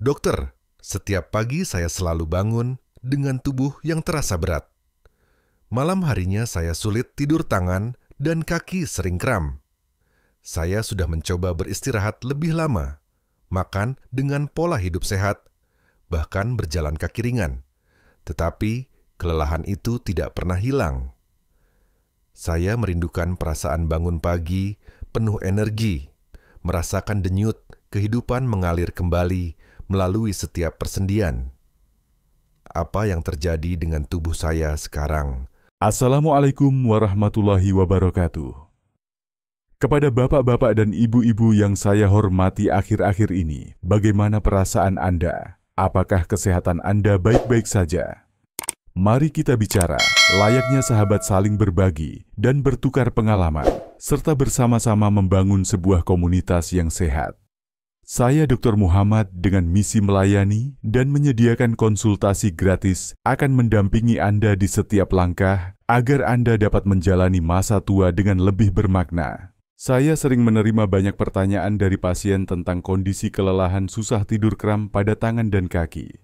Dokter, setiap pagi saya selalu bangun dengan tubuh yang terasa berat. Malam harinya saya sulit tidur tangan dan kaki sering kram. Saya sudah mencoba beristirahat lebih lama, makan dengan pola hidup sehat, bahkan berjalan kaki ringan. Tetapi kelelahan itu tidak pernah hilang. Saya merindukan perasaan bangun pagi, penuh energi, merasakan denyut, kehidupan mengalir kembali melalui setiap persendian. Apa yang terjadi dengan tubuh saya sekarang? Assalamualaikum warahmatullahi wabarakatuh. Kepada bapak-bapak dan ibu-ibu yang saya hormati akhir-akhir ini, bagaimana perasaan Anda? Apakah kesehatan Anda baik-baik saja? Mari kita bicara, layaknya sahabat saling berbagi dan bertukar pengalaman, serta bersama-sama membangun sebuah komunitas yang sehat. Saya Dr. Muhammad dengan misi melayani dan menyediakan konsultasi gratis akan mendampingi Anda di setiap langkah agar Anda dapat menjalani masa tua dengan lebih bermakna. Saya sering menerima banyak pertanyaan dari pasien tentang kondisi kelelahan susah tidur kram pada tangan dan kaki.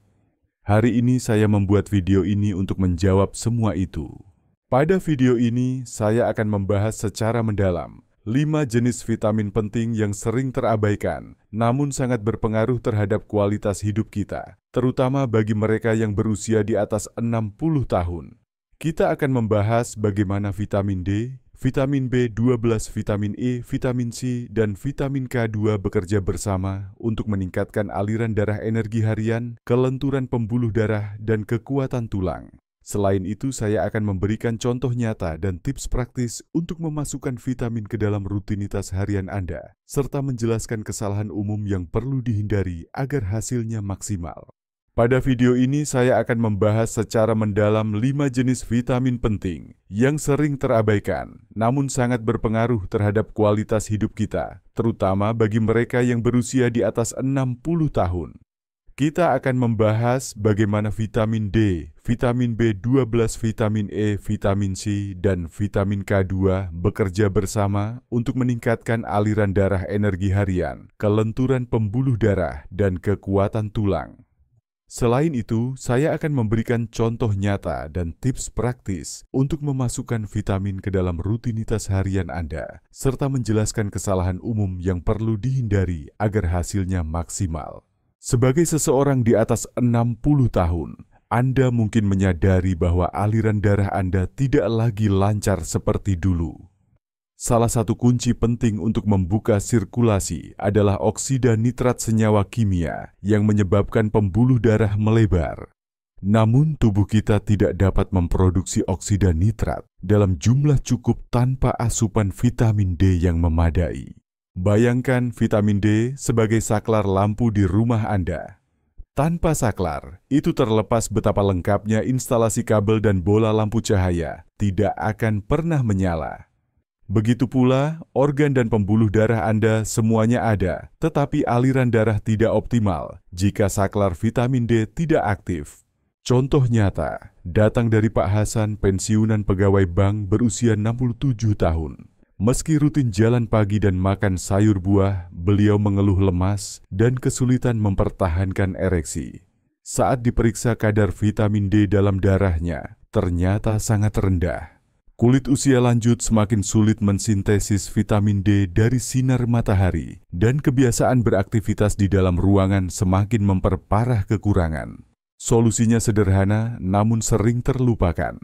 Hari ini saya membuat video ini untuk menjawab semua itu. Pada video ini saya akan membahas secara mendalam 5 jenis vitamin penting yang sering terabaikan, namun sangat berpengaruh terhadap kualitas hidup kita, terutama bagi mereka yang berusia di atas 60 tahun. Kita akan membahas bagaimana vitamin D, vitamin B12, vitamin E, vitamin C, dan vitamin K2 bekerja bersama untuk meningkatkan aliran darah energi harian, kelenturan pembuluh darah, dan kekuatan tulang. Selain itu, saya akan memberikan contoh nyata dan tips praktis untuk memasukkan vitamin ke dalam rutinitas harian Anda, serta menjelaskan kesalahan umum yang perlu dihindari agar hasilnya maksimal. Pada video ini, saya akan membahas secara mendalam 5 jenis vitamin penting yang sering terabaikan, namun sangat berpengaruh terhadap kualitas hidup kita, terutama bagi mereka yang berusia di atas 60 tahun. Kita akan membahas bagaimana vitamin D, vitamin B12, vitamin E, vitamin C, dan vitamin K2 bekerja bersama untuk meningkatkan aliran darah energi harian, kelenturan pembuluh darah, dan kekuatan tulang. Selain itu, saya akan memberikan contoh nyata dan tips praktis untuk memasukkan vitamin ke dalam rutinitas harian Anda, serta menjelaskan kesalahan umum yang perlu dihindari agar hasilnya maksimal. Sebagai seseorang di atas 60 tahun, Anda mungkin menyadari bahwa aliran darah Anda tidak lagi lancar seperti dulu. Salah satu kunci penting untuk membuka sirkulasi adalah oksida nitrat senyawa kimia yang menyebabkan pembuluh darah melebar. Namun tubuh kita tidak dapat memproduksi oksida nitrat dalam jumlah cukup tanpa asupan vitamin D yang memadai. Bayangkan vitamin D sebagai saklar lampu di rumah Anda. Tanpa saklar, itu terlepas betapa lengkapnya instalasi kabel dan bola lampu cahaya tidak akan pernah menyala. Begitu pula, organ dan pembuluh darah Anda semuanya ada, tetapi aliran darah tidak optimal jika saklar vitamin D tidak aktif. Contoh nyata, datang dari Pak Hasan, pensiunan pegawai bank berusia 67 tahun. Meski rutin jalan pagi dan makan sayur buah, beliau mengeluh lemas dan kesulitan mempertahankan ereksi. Saat diperiksa kadar vitamin D dalam darahnya, ternyata sangat rendah. Kulit usia lanjut semakin sulit mensintesis vitamin D dari sinar matahari, dan kebiasaan beraktivitas di dalam ruangan semakin memperparah kekurangan. Solusinya sederhana namun sering terlupakan.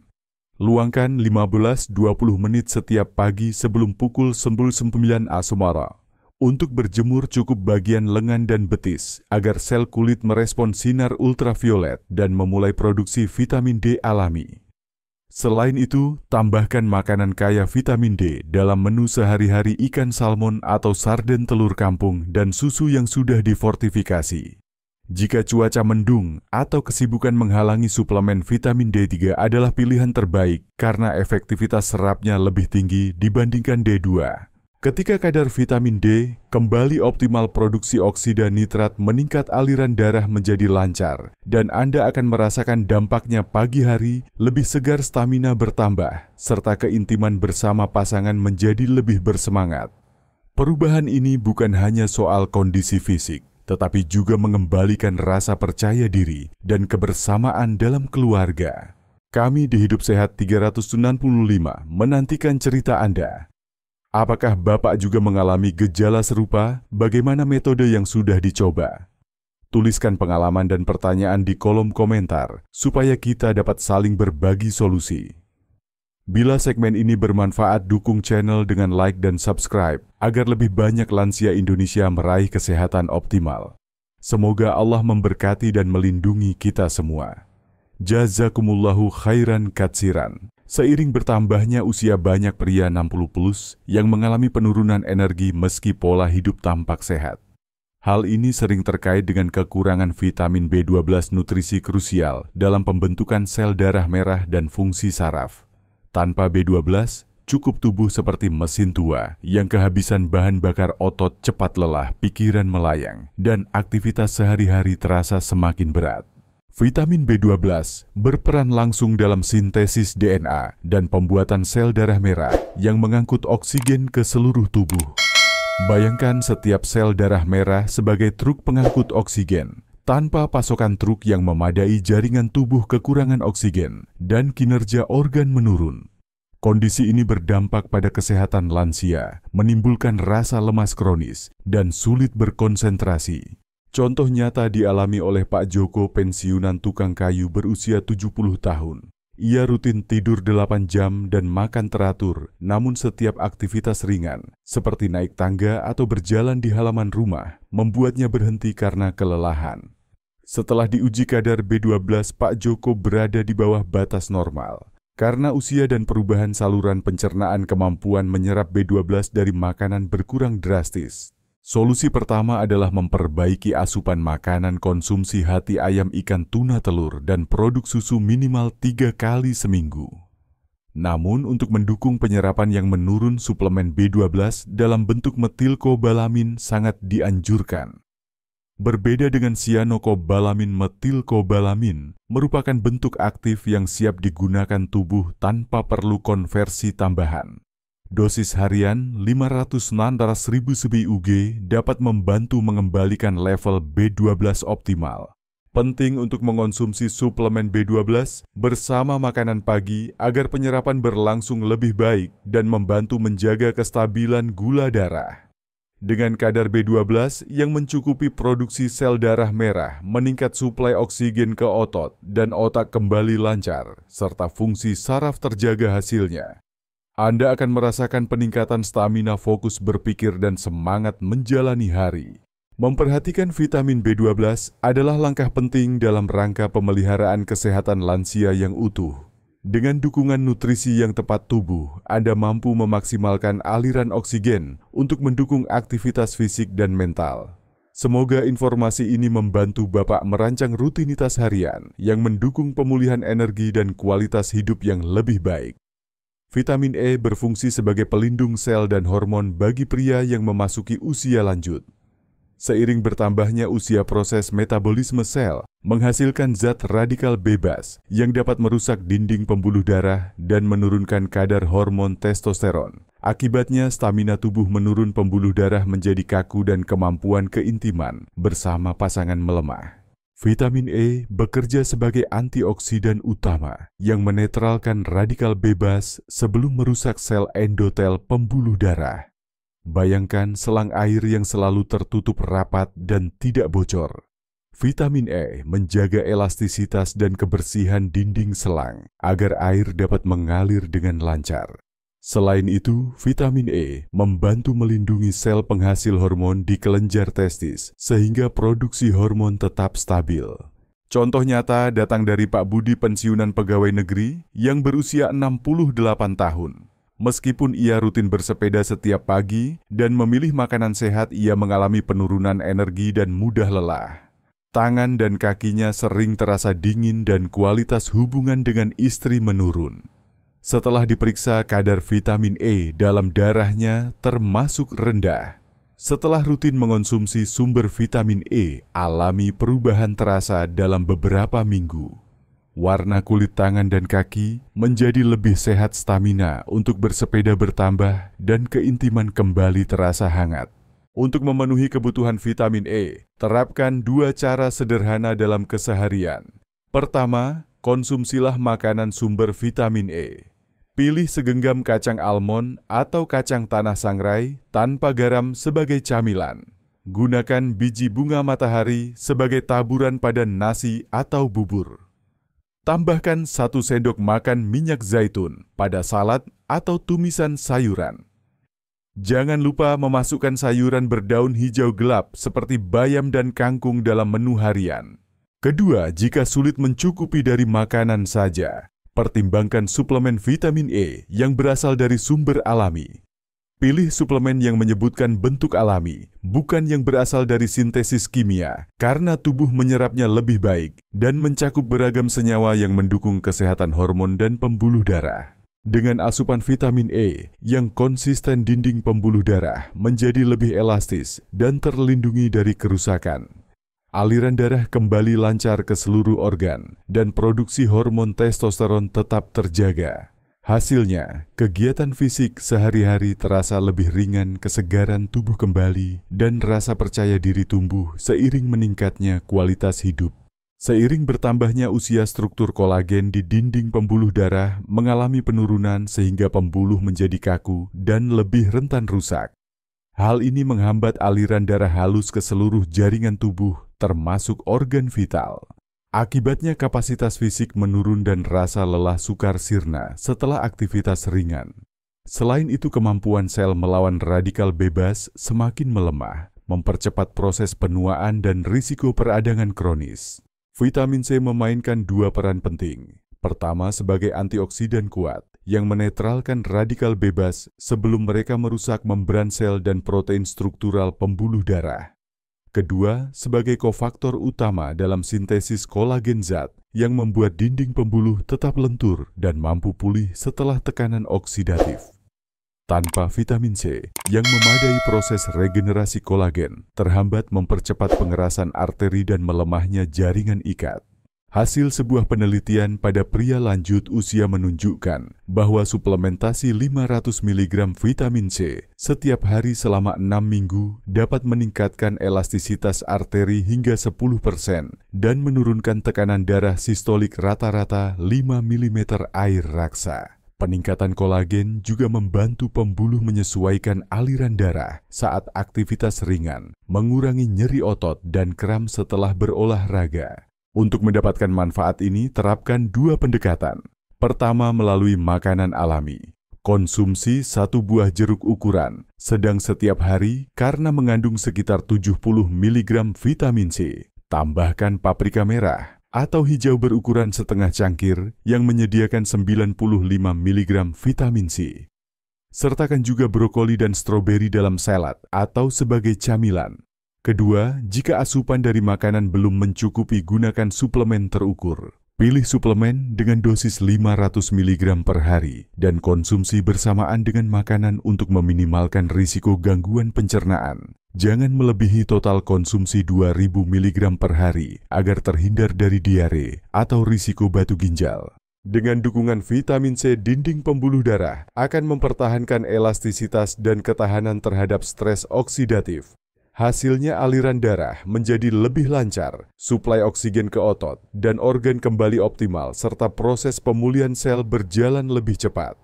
Luangkan 15-20 menit setiap pagi sebelum pukul 9 Asmara untuk berjemur cukup bagian lengan dan betis agar sel kulit merespon sinar ultraviolet dan memulai produksi vitamin D alami. Selain itu, tambahkan makanan kaya vitamin D dalam menu sehari-hari ikan salmon atau sarden telur kampung dan susu yang sudah difortifikasi. Jika cuaca mendung atau kesibukan menghalangi, suplemen vitamin D3 adalah pilihan terbaik karena efektivitas serapnya lebih tinggi dibandingkan D2. Ketika kadar vitamin D kembali optimal, produksi oksida nitrat meningkat, aliran darah menjadi lancar, dan Anda akan merasakan dampaknya pagi hari, lebih segar, stamina bertambah, serta keintiman bersama pasangan menjadi lebih bersemangat. Perubahan ini bukan hanya soal kondisi fisik, tetapi juga mengembalikan rasa percaya diri dan kebersamaan dalam keluarga. Kami di Hidup Sehat 365 menantikan cerita Anda. Apakah Bapak juga mengalami gejala serupa? Bagaimana metode yang sudah dicoba? Tuliskan pengalaman dan pertanyaan di kolom komentar supaya kita dapat saling berbagi solusi. Bila segmen ini bermanfaat, dukung channel dengan like dan subscribe agar lebih banyak lansia Indonesia meraih kesehatan optimal. Semoga Allah memberkati dan melindungi kita semua. Jazakumullahu khairan katsiran. Seiring bertambahnya usia banyak pria 60+ yang mengalami penurunan energi meski pola hidup tampak sehat. Hal ini sering terkait dengan kekurangan vitamin B12, nutrisi krusial dalam pembentukan sel darah merah dan fungsi saraf. Tanpa B12, cukup tubuh seperti mesin tua yang kehabisan bahan bakar, otot cepat lelah, pikiran melayang, dan aktivitas sehari-hari terasa semakin berat. Vitamin B12 berperan langsung dalam sintesis DNA dan pembuatan sel darah merah yang mengangkut oksigen ke seluruh tubuh. Bayangkan setiap sel darah merah sebagai truk pengangkut oksigen. Tanpa pasokan truk yang memadai, jaringan tubuh kekurangan oksigen dan kinerja organ menurun. Kondisi ini berdampak pada kesehatan lansia, menimbulkan rasa lemas kronis dan sulit berkonsentrasi. Contoh nyata dialami oleh Pak Joko, pensiunan tukang kayu berusia 70 tahun. Ia rutin tidur 8 jam dan makan teratur, namun setiap aktivitas ringan, seperti naik tangga atau berjalan di halaman rumah, membuatnya berhenti karena kelelahan. Setelah diuji kadar B12, Pak Joko berada di bawah batas normal. Karena usia dan perubahan saluran pencernaan, kemampuan menyerap B12 dari makanan berkurang drastis. Solusi pertama adalah memperbaiki asupan makanan, konsumsi hati ayam, ikan, tuna, telur, dan produk susu minimal 3 kali seminggu. Namun untuk mendukung penyerapan yang menurun, suplemen B12 dalam bentuk metilkobalamin sangat dianjurkan. Berbeda dengan cyanokobalamin, metilkobalamin merupakan bentuk aktif yang siap digunakan tubuh tanpa perlu konversi tambahan. Dosis harian 500-1000 CBUG dapat membantu mengembalikan level B12 optimal. Penting untuk mengonsumsi suplemen B12 bersama makanan pagi agar penyerapan berlangsung lebih baik dan membantu menjaga kestabilan gula darah. Dengan kadar B12 yang mencukupi, produksi sel darah merah, meningkat suplai oksigen ke otot dan otak kembali lancar, serta fungsi saraf terjaga hasilnya. Anda akan merasakan peningkatan stamina, fokus berpikir, dan semangat menjalani hari. Memperhatikan vitamin B12 adalah langkah penting dalam rangka pemeliharaan kesehatan lansia yang utuh. Dengan dukungan nutrisi yang tepat, tubuh Anda mampu memaksimalkan aliran oksigen untuk mendukung aktivitas fisik dan mental. Semoga informasi ini membantu Bapak merancang rutinitas harian yang mendukung pemulihan energi dan kualitas hidup yang lebih baik. Vitamin E berfungsi sebagai pelindung sel dan hormon bagi pria yang memasuki usia lanjut. Seiring bertambahnya usia, proses metabolisme sel menghasilkan zat radikal bebas yang dapat merusak dinding pembuluh darah dan menurunkan kadar hormon testosteron. Akibatnya stamina tubuh menurun, pembuluh darah menjadi kaku, dan kemampuan keintiman bersama pasangan melemah. Vitamin E bekerja sebagai antioksidan utama yang menetralkan radikal bebas sebelum merusak sel endotel pembuluh darah. Bayangkan selang air yang selalu tertutup rapat dan tidak bocor. Vitamin E menjaga elastisitas dan kebersihan dinding selang agar air dapat mengalir dengan lancar. Selain itu, vitamin E membantu melindungi sel penghasil hormon di kelenjar testis sehingga produksi hormon tetap stabil. Contoh nyata datang dari Pak Budi, pensiunan pegawai negeri yang berusia 68 tahun. Meskipun ia rutin bersepeda setiap pagi dan memilih makanan sehat, ia mengalami penurunan energi dan mudah lelah. Tangan dan kakinya sering terasa dingin dan kualitas hubungan dengan istri menurun. Setelah diperiksa, kadar vitamin E dalam darahnya termasuk rendah. Setelah rutin mengonsumsi sumber vitamin E, alami perubahan terasa dalam beberapa minggu. Warna kulit tangan dan kaki menjadi lebih sehat, stamina untuk bersepeda bertambah, dan keintiman kembali terasa hangat. Untuk memenuhi kebutuhan vitamin E, terapkan 2 cara sederhana dalam keseharian. Pertama, konsumsilah makanan sumber vitamin E. Pilih segenggam kacang almond atau kacang tanah sangrai tanpa garam sebagai camilan. Gunakan biji bunga matahari sebagai taburan pada nasi atau bubur. Tambahkan 1 sendok makan minyak zaitun pada salad atau tumisan sayuran. Jangan lupa memasukkan sayuran berdaun hijau gelap seperti bayam dan kangkung dalam menu harian. Kedua, jika sulit mencukupi dari makanan saja, pertimbangkan suplemen vitamin E yang berasal dari sumber alami. Pilih suplemen yang menyebutkan bentuk alami, bukan yang berasal dari sintesis kimia, karena tubuh menyerapnya lebih baik dan mencakup beragam senyawa yang mendukung kesehatan hormon dan pembuluh darah. Dengan asupan vitamin E yang konsisten, dinding pembuluh darah menjadi lebih elastis dan terlindungi dari kerusakan. Aliran darah kembali lancar ke seluruh organ dan produksi hormon testosteron tetap terjaga. Hasilnya, kegiatan fisik sehari-hari terasa lebih ringan, kesegaran tubuh kembali, dan rasa percaya diri tumbuh seiring meningkatnya kualitas hidup. Seiring bertambahnya usia, struktur kolagen di dinding pembuluh darah mengalami penurunan sehingga pembuluh menjadi kaku dan lebih rentan rusak. Hal ini menghambat aliran darah halus ke seluruh jaringan tubuh, termasuk organ vital. Akibatnya kapasitas fisik menurun dan rasa lelah sukar sirna setelah aktivitas ringan. Selain itu, kemampuan sel melawan radikal bebas semakin melemah, mempercepat proses penuaan dan risiko peradangan kronis. Vitamin C memainkan 2 peran penting. Pertama, sebagai antioksidan kuat yang menetralkan radikal bebas sebelum mereka merusak membran sel dan protein struktural pembuluh darah. Kedua, sebagai kofaktor utama dalam sintesis kolagen zat yang membuat dinding pembuluh tetap lentur dan mampu pulih setelah tekanan oksidatif. Tanpa vitamin C yang memadai, proses regenerasi kolagen terhambat, mempercepat pengerasan arteri dan melemahnya jaringan ikat. Hasil sebuah penelitian pada pria lanjut usia menunjukkan bahwa suplementasi 500 mg vitamin C setiap hari selama 6 minggu dapat meningkatkan elastisitas arteri hingga 10% dan menurunkan tekanan darah sistolik rata-rata 5 mm air raksa. Peningkatan kolagen juga membantu pembuluh menyesuaikan aliran darah saat aktivitas ringan, mengurangi nyeri otot dan kram setelah berolahraga. Untuk mendapatkan manfaat ini, terapkan 2 pendekatan. Pertama, melalui makanan alami. Konsumsi 1 buah jeruk ukuran sedang setiap hari karena mengandung sekitar 70 mg vitamin C. Tambahkan paprika merah atau hijau berukuran setengah cangkir yang menyediakan 95 mg vitamin C. Sertakan juga brokoli dan stroberi dalam salad atau sebagai camilan. Kedua, jika asupan dari makanan belum mencukupi, gunakan suplemen terukur. Pilih suplemen dengan dosis 500 mg per hari dan konsumsi bersamaan dengan makanan untuk meminimalkan risiko gangguan pencernaan. Jangan melebihi total konsumsi 2000 mg per hari agar terhindar dari diare atau risiko batu ginjal. Dengan dukungan vitamin C, dinding pembuluh darah akan mempertahankan elastisitas dan ketahanan terhadap stres oksidatif. Hasilnya, aliran darah menjadi lebih lancar, suplai oksigen ke otot dan organ kembali optimal, serta proses pemulihan sel berjalan lebih cepat.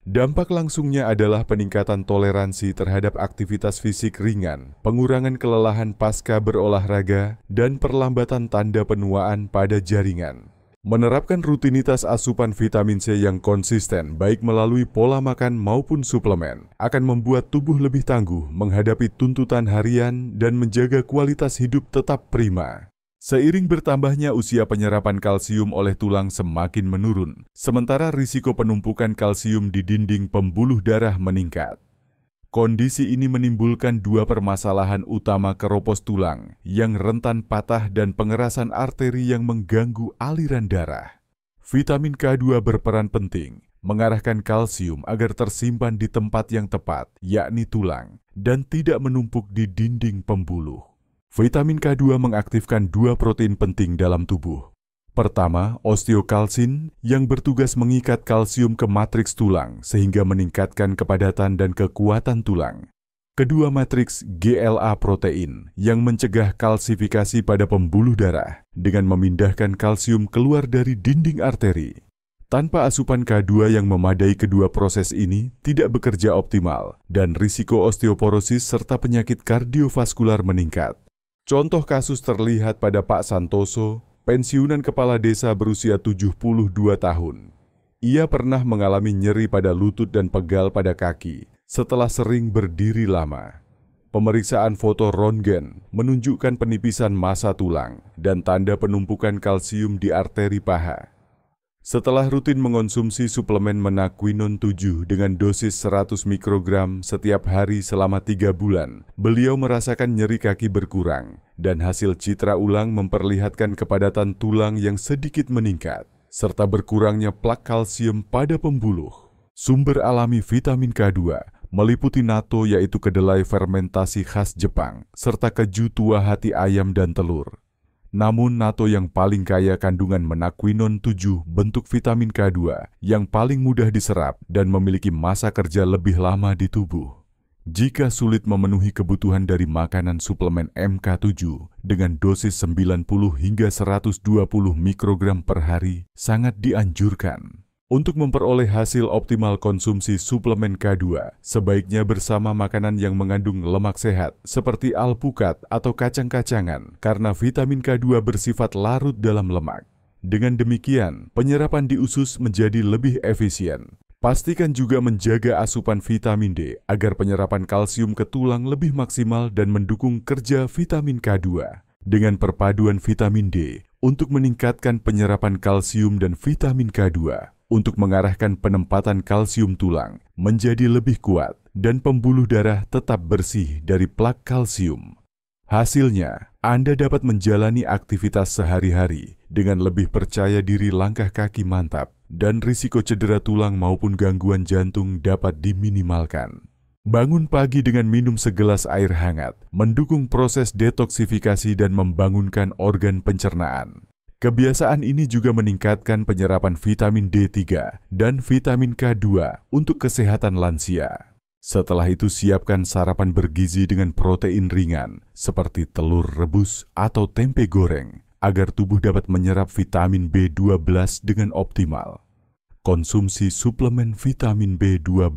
Dampak langsungnya adalah peningkatan toleransi terhadap aktivitas fisik ringan, pengurangan kelelahan pasca berolahraga, dan perlambatan tanda penuaan pada jaringan. Menerapkan rutinitas asupan vitamin C yang konsisten, baik melalui pola makan maupun suplemen, akan membuat tubuh lebih tangguh menghadapi tuntutan harian dan menjaga kualitas hidup tetap prima. Seiring bertambahnya usia, penyerapan kalsium oleh tulang semakin menurun, sementara risiko penumpukan kalsium di dinding pembuluh darah meningkat. Kondisi ini menimbulkan 2 permasalahan utama: keropos tulang yang rentan patah dan pengerasan arteri yang mengganggu aliran darah. Vitamin K2 berperan penting mengarahkan kalsium agar tersimpan di tempat yang tepat, yakni tulang, dan tidak menumpuk di dinding pembuluh. Vitamin K2 mengaktifkan 2 protein penting dalam tubuh. Pertama, osteokalsin yang bertugas mengikat kalsium ke matriks tulang sehingga meningkatkan kepadatan dan kekuatan tulang. Kedua matriks GLA protein yang mencegah kalsifikasi pada pembuluh darah dengan memindahkan kalsium keluar dari dinding arteri. Tanpa asupan K2 yang memadai, kedua proses ini tidak bekerja optimal dan risiko osteoporosis serta penyakit kardiovaskular meningkat. Contoh kasus terlihat pada Pak Santoso, pensiunan kepala desa berusia 72 tahun. Ia pernah mengalami nyeri pada lutut dan pegal pada kaki setelah sering berdiri lama. Pemeriksaan foto röntgen menunjukkan penipisan massa tulang dan tanda penumpukan kalsium di arteri paha. Setelah rutin mengonsumsi suplemen Menaquinone 7 dengan dosis 100 mikrogram setiap hari selama 3 bulan, beliau merasakan nyeri kaki berkurang dan hasil citra ulang memperlihatkan kepadatan tulang yang sedikit meningkat, serta berkurangnya plak kalsium pada pembuluh. Sumber alami vitamin K2 meliputi natto, yaitu kedelai fermentasi khas Jepang, serta keju tua hati ayam dan telur. Namun natto yang paling kaya kandungan Menaquinone 7 bentuk vitamin K2 yang paling mudah diserap dan memiliki masa kerja lebih lama di tubuh. Jika sulit memenuhi kebutuhan dari makanan suplemen MK7 dengan dosis 90 hingga 120 mikrogram per hari, sangat dianjurkan. Untuk memperoleh hasil optimal konsumsi suplemen K2, sebaiknya bersama makanan yang mengandung lemak sehat seperti alpukat atau kacang-kacangan karena vitamin K2 bersifat larut dalam lemak. Dengan demikian, penyerapan di usus menjadi lebih efisien. Pastikan juga menjaga asupan vitamin D agar penyerapan kalsium ke tulang lebih maksimal dan mendukung kerja vitamin K2. Dengan perpaduan vitamin D untuk meningkatkan penyerapan kalsium dan vitamin K2, untuk mengarahkan penempatan kalsium tulang menjadi lebih kuat dan pembuluh darah tetap bersih dari plak kalsium. Hasilnya, Anda dapat menjalani aktivitas sehari-hari dengan lebih percaya diri, langkah kaki mantap, dan risiko cedera tulang maupun gangguan jantung dapat diminimalkan. Bangun pagi dengan minum segelas air hangat, mendukung proses detoksifikasi dan membangunkan organ pencernaan. Kebiasaan ini juga meningkatkan penyerapan vitamin D3 dan vitamin K2 untuk kesehatan lansia. Setelah itu, siapkan sarapan bergizi dengan protein ringan seperti telur rebus atau tempe goreng agar tubuh dapat menyerap vitamin B12 dengan optimal. Konsumsi suplemen vitamin B12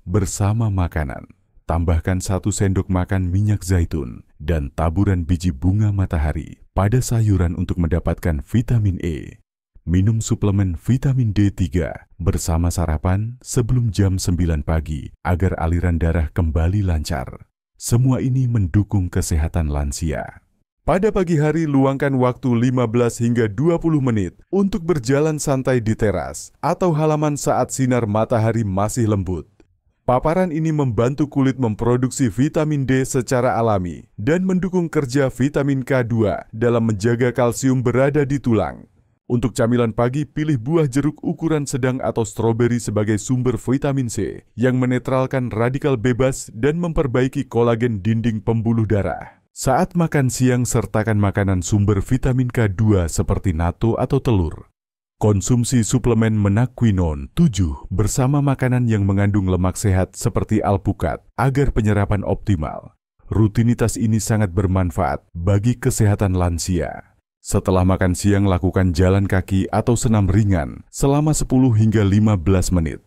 bersama makanan. Tambahkan 1 sendok makan minyak zaitun dan taburan biji bunga matahari pada sayuran untuk mendapatkan vitamin E. Minum suplemen vitamin D3 bersama sarapan sebelum jam 9 pagi agar aliran darah kembali lancar. Semua ini mendukung kesehatan lansia. Pada pagi hari, luangkan waktu 15 hingga 20 menit untuk berjalan santai di teras atau halaman saat sinar matahari masih lembut. Paparan ini membantu kulit memproduksi vitamin D secara alami dan mendukung kerja vitamin K2 dalam menjaga kalsium berada di tulang. Untuk camilan pagi, pilih buah jeruk ukuran sedang atau stroberi sebagai sumber vitamin C yang menetralkan radikal bebas dan memperbaiki kolagen dinding pembuluh darah. Saat makan siang, sertakan makanan sumber vitamin K2 seperti natto atau telur. Konsumsi suplemen Menaquinone 7 bersama makanan yang mengandung lemak sehat seperti alpukat agar penyerapan optimal. Rutinitas ini sangat bermanfaat bagi kesehatan lansia. Setelah makan siang, lakukan jalan kaki atau senam ringan selama 10 hingga 15 menit.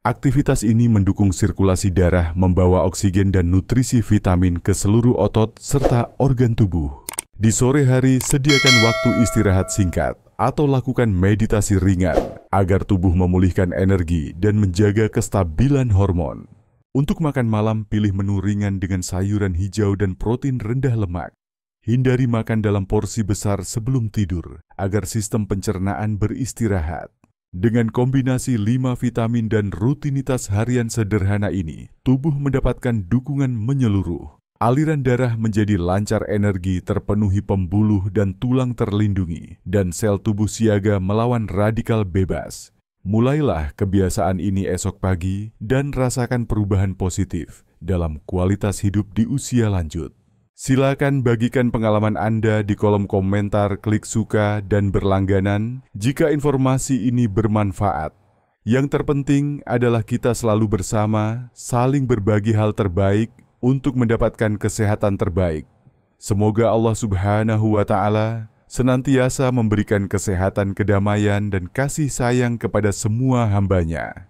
Aktivitas ini mendukung sirkulasi darah, membawa oksigen dan nutrisi vitamin ke seluruh otot serta organ tubuh. Di sore hari, sediakan waktu istirahat singkat atau lakukan meditasi ringan agar tubuh memulihkan energi dan menjaga kestabilan hormon. Untuk makan malam, pilih menu ringan dengan sayuran hijau dan protein rendah lemak. Hindari makan dalam porsi besar sebelum tidur agar sistem pencernaan beristirahat. Dengan kombinasi 5 vitamin dan rutinitas harian sederhana ini, tubuh mendapatkan dukungan menyeluruh. Aliran darah menjadi lancar, energi terpenuhi, pembuluh dan tulang terlindungi, dan sel tubuh siaga melawan radikal bebas. Mulailah kebiasaan ini esok pagi dan rasakan perubahan positif dalam kualitas hidup di usia lanjut. Silakan bagikan pengalaman Anda di kolom komentar, klik suka, dan berlangganan jika informasi ini bermanfaat. Yang terpenting adalah kita selalu bersama, saling berbagi hal terbaik untuk mendapatkan kesehatan terbaik. Semoga Allah Subhanahu wa Ta'ala senantiasa memberikan kesehatan, kedamaian, dan kasih sayang kepada semua hamba-Nya.